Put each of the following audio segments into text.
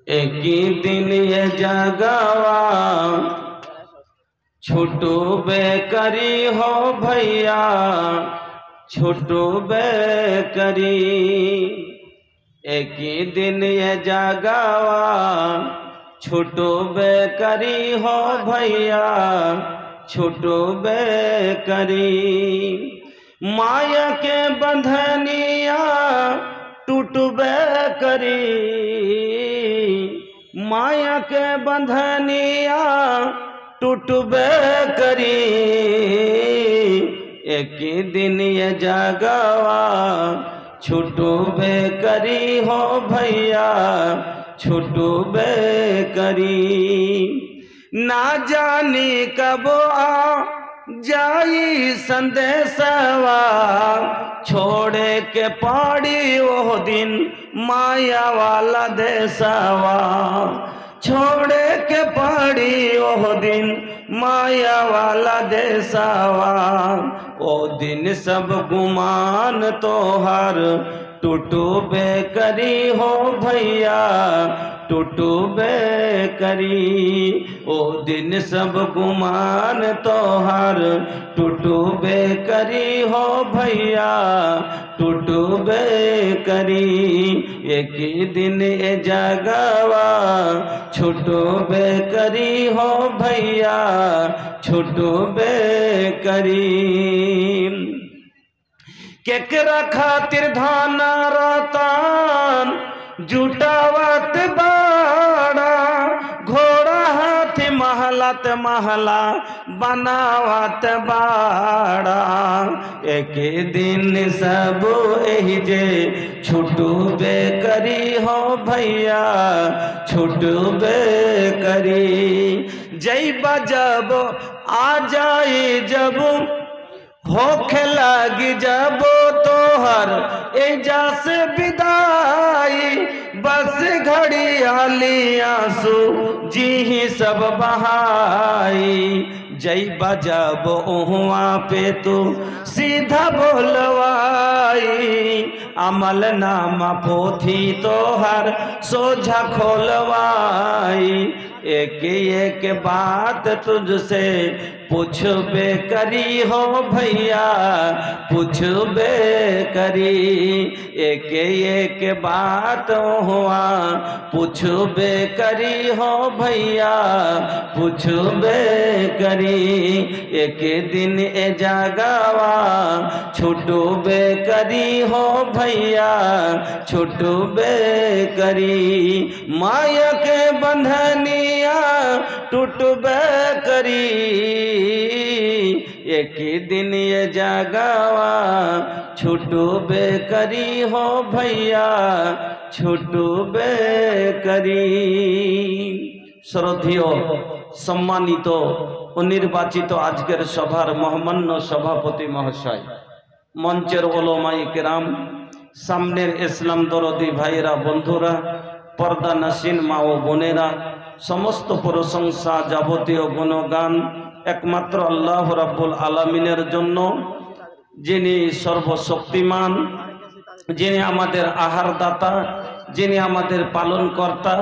एक ही दिन ये जगावा छोटू बेकरी हो भैया छोटू बेकरी। एक ही दिन ये जगावा छोटू बेकरी हो भैया छोटू बेकरी। माया के बंधनिया टूटबे करी माया के बंधनिया टूटबे करी। एक ही दिन ये जगावा छूटबे करी हो भैया छूटबे करी। ना जानी कब आ जाई संदेशवा छोड़े के पाड़ी वो दिन माया वाला देशवा छोड़े के पाड़ी वो दिन माया वाला देशवा। ओ दिन सब गुमान तोहर टूटबे करी हो भैया टूटबे करी। ओ दिन सब गुमान तोहर टूटबे करी हो भैया टूटबे करी। एक ही दिन ए जगावा छूटबे करी हो भैया छूटबे करी। केकरा खातिर धान रतन जुटावत बाड़ा घोड़ा हाथी महलत महला बनावत बाड़ा। एक दिन सब एही जे छूटबे करी हो भैया छूटबे करी। जैबा जब आ जाई जब होखे लगी जब तोहर एजा से विदाई बस घड़ी आली आंसू जी ही सब बहाई। जैबा जब उहुआ पे तू सीधा बोलवाई अमल नामा पोथी तोहर सोझा खोलवाई। एक एक बात तुझसे पूछबे करी हो भैया पूछबे करी। एक एक बात हुआ पूछबे करी हो भैया पूछबे करी। एक दिन ए जगावा छूटबे करी हो भैया छूटबे करी। माया के बंधनिया टूटबे करी। एक ही दिन ये जगावा छूटबे करी हो भैया छूटबे करी। श्रद्धेय सम्मानित ও নির্বাচিত আজকের সভার মহামান্য সভাপতি মহাশয়, মঞ্চের ওলামায়ে কেরাম, সামনের ইসলাম দরদি ভাইরা বন্ধুরা, পর্দা নাসিন মা ও বোনেরা, সমস্ত প্রশংসা যাবতীয় গুণগান একমাত্র আল্লাহ রাব্বুল আলামিনের জন্য, যিনি সর্বশক্তিমান, যিনি আমাদের আহারদাতা, যিনি আমাদের পালনকর্তা,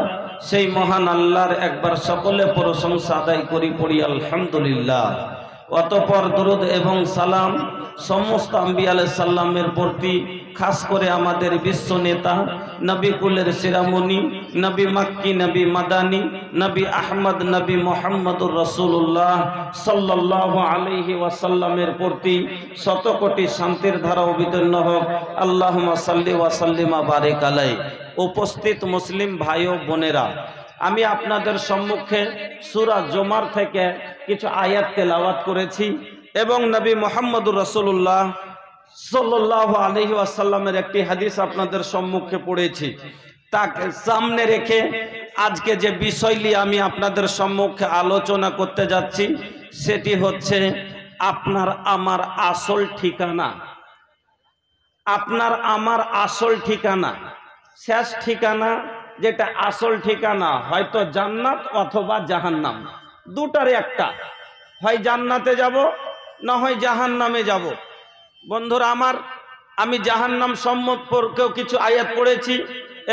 সেই মহান আল্লাহর একবার সকলে প্রশংসা আদায় করি পড়ি আলহামদুলিল্লাহ। অতঃপর দরুদ এবং সালাম সমস্ত আম্বিয়া আলাইহিস সালামের প্রতি, খাস করে আমাদের বিশ্ব নেতা নবী কুলের শিরামণি, নবী মাক্কি, নবী মাদানী, নবী আহমদ, নবী মুহাম্মদুর রাসূলুল্লাহ সাল্লাল্লাহু আলাইহি ওয়াসাল্লামের প্রতি শত কোটি শান্তির ধারা অবতীর্ণ হোক। আল্লাহুম্মা সাল্লি ওয়া সাল্লিমা বারিক আলাইহি। উপস্থিত মুসলিম ভাই ও বোনেরা, আমি আপনাদের সম্মুখে সূরা জুমার থেকে কিছু আয়াত তেলাওয়াত করেছি এবং নবী মুহাম্মদুর রাসূলুল্লাহ সাল্লাল্লাহু আলাইহি ওয়াসাল্লামের একটি হাদিস আপনাদের সম্মুখে পড়েছি। তাকে সামনে রেখে আজকে যে বিষয় নিয়ে আমি আপনাদের সম্মুখে আলোচনা করতে যাচ্ছি সেটি হচ্ছে আপনার আমার আসল ঠিকানা। আপনার আমার আসল ঠিকানা, শেষ ঠিকানা যেটা আসল ঠিকানা, হয়তো জান্নাত অথবা জাহান্নাম, দুটার একটা, হয় জান্নাতে যাব না হয় জাহান্নামে যাব। বন্ধুরা আমার, আমি জাহান্নাম সম্পর্কেও কিছু আয়াত পড়েছি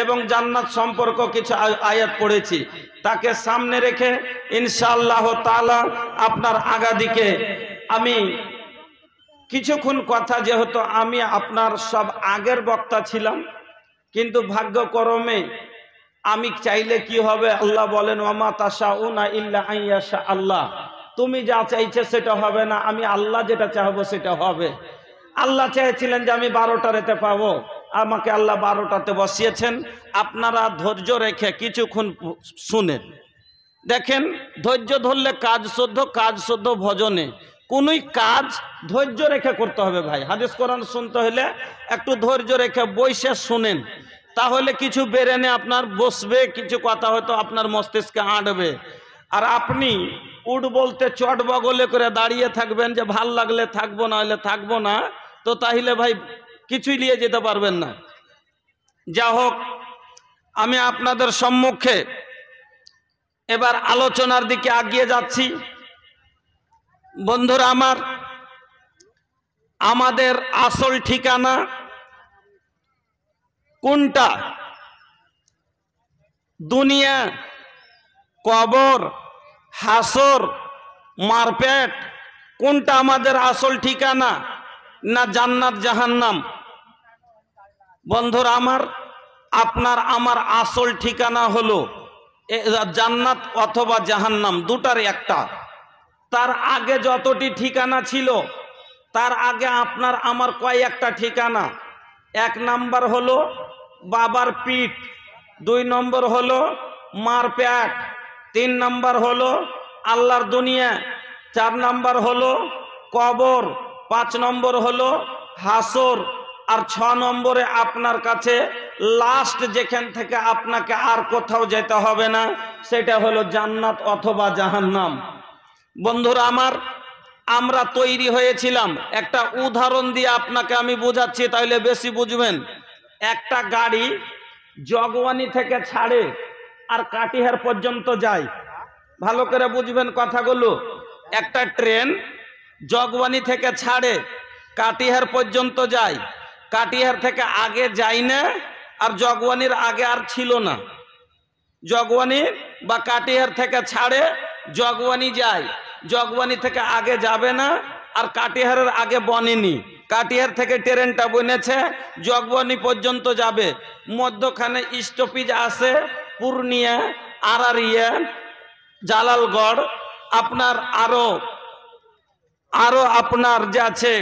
এবং জান্নাত সম্পর্কেও কিছু আয়াত পড়েছি। তাকে সামনে রেখে ইনশাআল্লাহ তাআলা আপনার আগাদিকে আমি কিছুক্ষণ কথা, যেহেতু আমি আপনার সব আগের বক্তা ছিলাম, কিন্তু ভাগ্যক্রমে আমি চাইলে কি হবে, আল্লাহ বলেন ওয়ামা তাশাউনা ইল্লা আইয়াশা আল্লাহ, তুমি যা চাইছে সেটা হবে না, আমি আল্লাহ যেটা চাইবো সেটা হবে। আল্লাহ চেয়েছিলেন যে আমি 12টা রেতে পাবো, আমাকে আল্লাহ 12টাতে বসিয়েছেন। আপনারা ধৈর্য রেখে কিছুক্ষণ শুনেন। দেখেন, ধৈর্য ধরলে কাজ শুদ্ধ ভজনে কোনোই কাজ ধৈর্য রেখে করতে হবে ভাই। হাদিস কোরআন শুনতে হলে একটু ধৈর্য রেখে বসে শুনেন, তাহলে কিছু বেরেনে আপনার বসবে, কিছু কথা হয়তো আপনার মস্তিষ্কে আঁটবে। আর আপনি উঠ বলতে চট বগলে করে দাঁড়িয়ে থাকবেন যে ভাল লাগলে থাকবো, না হলে থাকবো না, তো তাহলে ভাই কিছুই নিয়ে যেতে পারবেন না। যা হোক, আমি আপনাদের সম্মুখে এবার আলোচনার দিকে এগিয়ে যাচ্ছি। বন্ধুরা আমার, আমাদের আসল ঠিকানা কোনটা? দুনিয়া, কবর, হাসর, মারপেট, কোনটা আমাদের আসল ঠিকানা? না জান্নাত জাহান্নাম? বন্ধুরা আমার, আপনার আমার আসল ঠিকানা হলো জান্নাত অথবা জাহান্নাম, দুটার একটা। তার আগে যতটি ঠিকানা ছিল, তার আগে আপনার আমার কয়েকটা ঠিকানা। 1 নাম্বার হলো বাবার পিঠ, 2 নম্বর হলো মারপেট, 3 নাম্বার হলো আল্লাহর দুনিয়া, 4 নাম্বার হলো কবর, 5 নম্বর হলো হাসর, আর 6 নম্বরে আপনার কাছে লাস্ট যেখান থেকে আপনাকে আর কোথাও যেতে হবে না, সেটা হলো জান্নাত অথবা জাহান্নাম। বন্ধুরা আমার, আমরা তৈরি হয়েছিলাম, একটা উদাহরণ দিয়ে আপনাকে আমি বোঝাচ্ছি, তাইলে বেশি বুঝবেন। একটা গাড়ি জগওয়ানি থেকে ছাড়ে আর কাটিহার পর্যন্ত যায়, ভালো করে বুঝবেন কথাগুলো। একটা ট্রেন জগওয়ানি থেকে ছাড়ে, কাটিহার পর্যন্ত যায়, কাটিহার থেকে আগে যায় না, আর জগওয়ানির আগে আর ছিল না। জগওয়ানি বা কাটিহার থেকে ছাড়ে, জগওয়ানি যায়, জগওয়ানি থেকে আগে যাবে না, আর কাটিহারের আগে বনেনি। কাটিহার থেকে ট্রেনটা বনেছে, জগওয়ানি পর্যন্ত যাবে, মধ্যখানে স্টপেজ আছে পূর্ণিয়া, আরারিয়া, জালালগড়, আপনার আরো আপনার যে আছে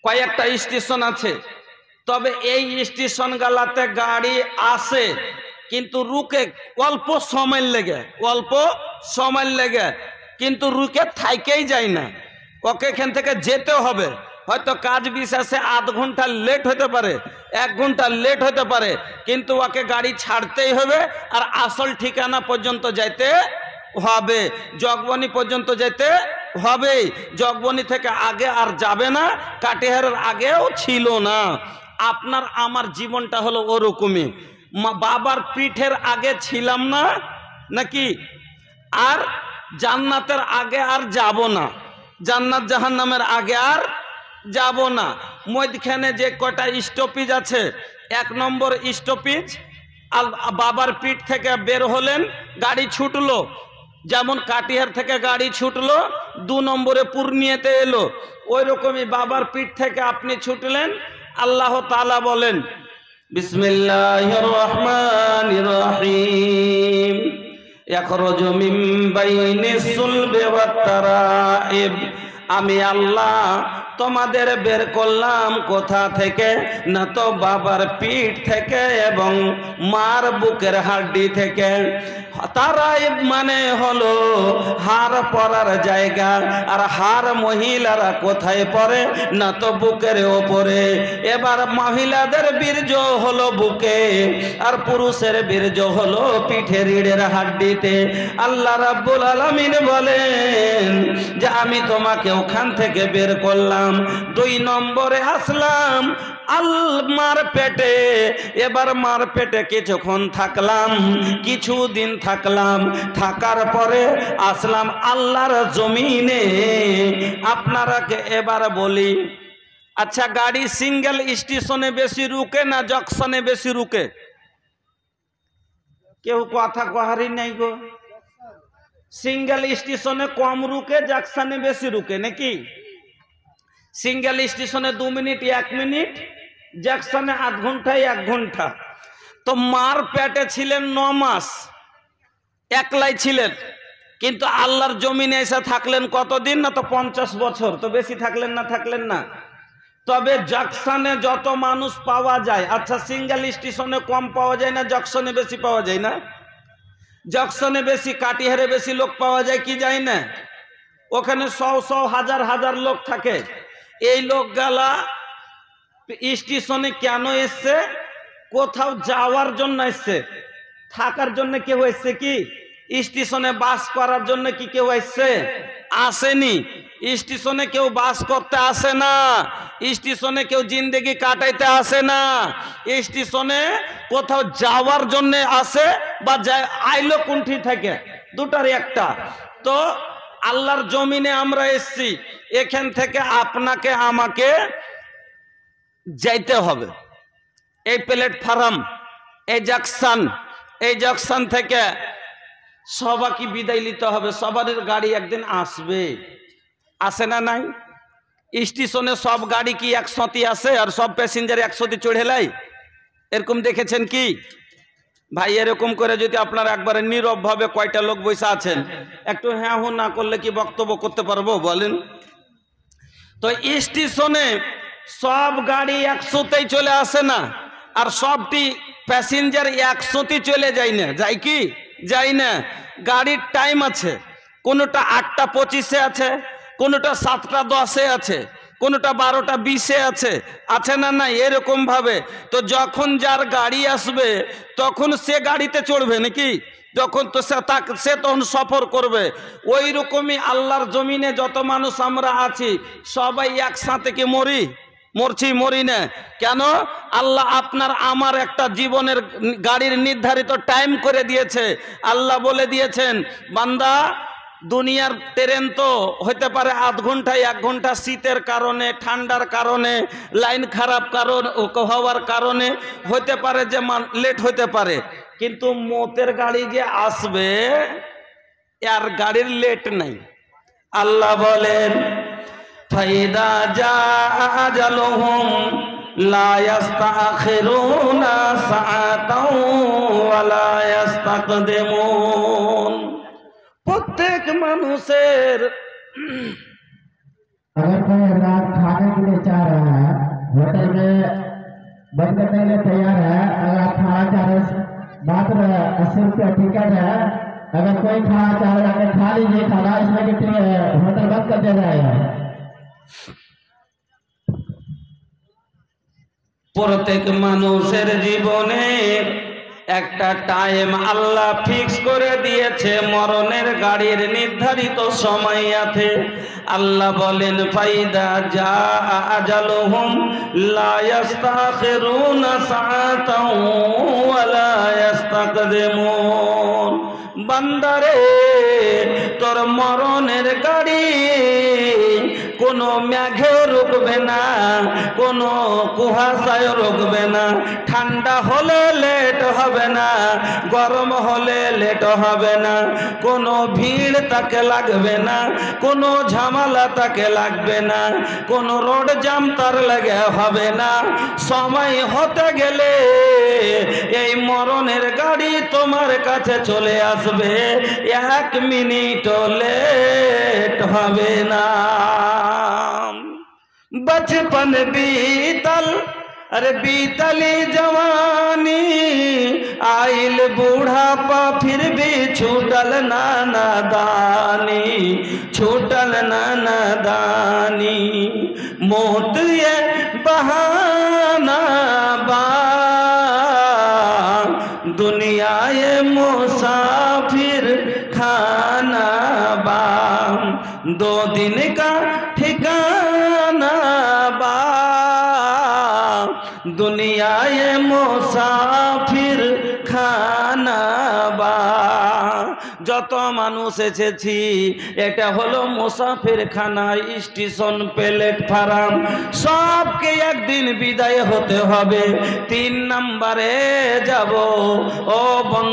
কয়েকটা স্টেশন আছে। তবে এই স্টেশনগুলোতে গাড়ি আসে, কিন্তু রুকে অল্প সময় লেগে, কিন্তু রুকে থাইকেই যায় না, ওকে এখান থেকে যেতে হবে। হয়তো কাজ বিশেষে আধ ঘন্টা লেট হতে পারে, 1 ঘন্টা লেট হতে পারে, কিন্তু ওকে গাড়ি ছাড়তেই হবে, আর আসল ঠিকানা পর্যন্ত যাইতে হবে, জগবনি পর্যন্ত যেতে হবে। জগবনি থেকে আগে আর যাবে না, কাটিহারের আগেও ছিল না। আপনার আমার জীবনটা হলো ওরকমই। বাবার পিঠের আগে ছিলাম না নাকি, আর জান্নাতের আগে আর যাব না, জান্নাত জাহান্নামের আগে আর যাব না। মধ্যখানে যে কটা স্টপেজ আছে, 1 নম্বর স্টপেজ বাবার পিঠ থেকে বের হলেন, গাড়ি ছুটলো, যেমন কাটিহার থেকে গাড়ি ছুটলো, 2 নম্বরে পূর্ণিয়াতে এলো, ওই রকমই বাবার পিঠ থেকে আপনি ছুটলেন। আল্লাহ তাআলা বলেন বিসমিল্লাহির রহমানির রহিম, ইয়াখরুজু মিন বাইনিস সুলবি ওয়াত তারাইব, আমি আল্লাহ তোমাদের বের করলাম কোথা থেকে? না তো বাবার পিঠ থেকে এবং মার বুকের হাড্ডি থেকে। তারাইব মানে হলো হাড় পরার জায়গা, আর হাড় মহিলারা কোথায় পরে? না তো বুকের ওপরে। এবার মহিলাদের বীর্য হলো বুকে, আর পুরুষের বীর্য হলো পিঠের রিড়ের হাড্ডিতে। আল্লাহ রাব্বুল আলামিন বলেন যে আমি তোমাকে ওখান থেকে বের করলাম। 2 নম্বরে আসলাম মার পেটে। এবার মার পেটে কিছুক্ষণ থাকলাম, কিছুদিন থাকলাম, থাকার পরে আসলাম আল্লাহর জমিনে। আপনারাকে এবার বলি, अच्छा गाड़ी सिंगल स्टेशने बेशी रुके ना जंक्शने बेशी रुके केउ कथा कहारी नहीं गो सिंगल स्टेशने कम रुके जंक्शने बेशी रुके नाकि सिंगल स्टेशने 2 मिनट 1 मिनट जंक्शने आध घंटा 1 घंटा तो मार पेटे छिलेन 9 मास एकलाई छिलेन किन्तु आल्लाहर जमीने एसे थाकलेन कतदिन ना तो 50 बछर तो बेशी थाकलेन ना तबे जंक्शने যত মানুষ পাওয়া যায় अच्छा सिंगल स्टेशने कम पाওয়া যায় না जंक्शने बेशी पाওয়া যায় না जंक्शने बेशी काटिहारे बेशी लोक पाওয়া যায় কি যায় না ওখানে 100 হাজার হাজার লোক থাকে এই লোকগুলা স্টেশনে কেন এসেছে কোথাও যাওয়ার জন্য এসেছে থাকার জন্য কেউ এসেছে কি স্টেশনে বাস করার জন্য কি কেউ এসেছে আসেনি स्टेशने क्यों बास करते आसे ना स्टेशने क्यों जिंदगी काटाइते आसे ना स्टेशने कोथाओ जावार जन्ने आसे बा जाय आइलो कुंठी थेके दुटार एकटा तो आल्लाहर जमीने आमरा एसेছি एखान थेके आपनाके आमाके जाइते होबे এই প্ল্যাটফর্ম এই জংশন থেকে সবাইকে বিদায় নিতে হবে সবার গাড়ি একদিন আসবে আসে না নাই স্টেশনে সব গাড়ি কি একসাথে আসে আর সব প্যাসেঞ্জার একসাথে চড়ে লাই এরকম দেখেছেন কি ভাই এরকম করে যদি আপনারা একবারে নীরব ভাবে কয়টা লোক বসে আছেন একটু হ্যাঁ হু না করলে কি বক্তব্য করতে পারবো বলেন তো স্টেশনে সব গাড়ি একসাথেই চলে আসে না আর সবটি প্যাসেঞ্জার একসাথে চলে যায় না যায় কি যায় না গাড়ির টাইম আছে কোনটা 8টা 25-এ আছে কোনটা 7টা 10-এ আছে কোনটা 12টা 20-এ আছে না না এরকম ভাবে তো যখন যার গাড়ি আসবে তখন সে গাড়িতে চড়বে নাকি যখন তো সে তখন সফর করবে ওই রকমই আল্লাহর জমিনে যত মানুষ আমরা আছি সবাই একসাথে কি মরি না কেন আল্লাহ আপনার আমার একটা জীবনের গাড়ির নির্ধারিত টাইম করে দিয়েছে আল্লাহ বলে দিয়েছেন বান্দা দুনিয়ার ট্রেন তো হতে পারে আধ ঘন্টা 1 ঘন্টা শীতের কারণে ঠান্ডার কারণে লাইন খারাপ হওয়ার কারণে হতে পারে যে লেট হতে পারে কিন্তু মতের গাড়ি যে আসবে আর গাড়ির লেট নাই আল্লাহ বলেন ফাইদা জাআজালুহুম লা ইস্তাখিরুনা সাআতাও ওয়া লা ইস্তাকদিমুন प्रत्येक मनुष्यर अगर कोई रात खाने के लिए चाह रहा है होटल में बंद करने के लिए तैयार है अगर आप खाना चाह रहे मात्र 80 रुपया टिकट है अगर कोई खाना चाह रहा है खा लीजिए खाना इसमें कि होटल बंद कर दिया जाएगा प्रत्येक मनुष्यर जीवने একটা টাইম আল্লাহ ফিক্স করে দিয়েছে মরণের গাড়ির নির্ধারিত সময় আছে আল্লাহ বলেন ফাইদা জাআজালুহুম লা ইস্তাখিরুনা সাআতাও ওয়া লা ইস্তাকদিমুন বান্দারে তোর মরণের গাড়ি কোনো মেঘে রুকবে না কোনো কুয়াশায় রুকবে না ঠান্ডা হলে লেট হবে না গরম হলে লেট হবে না কোনো ভিড় তাকে লাগবে না কোনো ঝামেলা তাকে লাগবে না কোনো রোড জাম তার লাগে হবে না সময় হতে গেলে এই মরণের গাড়ি তোমার কাছে চলে আসবে 1 মিনিট লেট হবে না बचपन बीतल अरे बीतली जवानी आइल बूढ़ापा फिर भी छूटल नादानी मौत ये बहाना बा दुनिया ये मुसाफिर खाना बा 2 दिन का ठिकाना बा दुनिया ये मुसाफिर खाना बा যত মানুষ এসেছি, এটা হলো মুসাফিরখানা, স্টেশন, প্ল্যাটফর্ম, সবকে একদিন বিদায় হতে হবে। 3 নম্বরে যাব ও বন্ধু।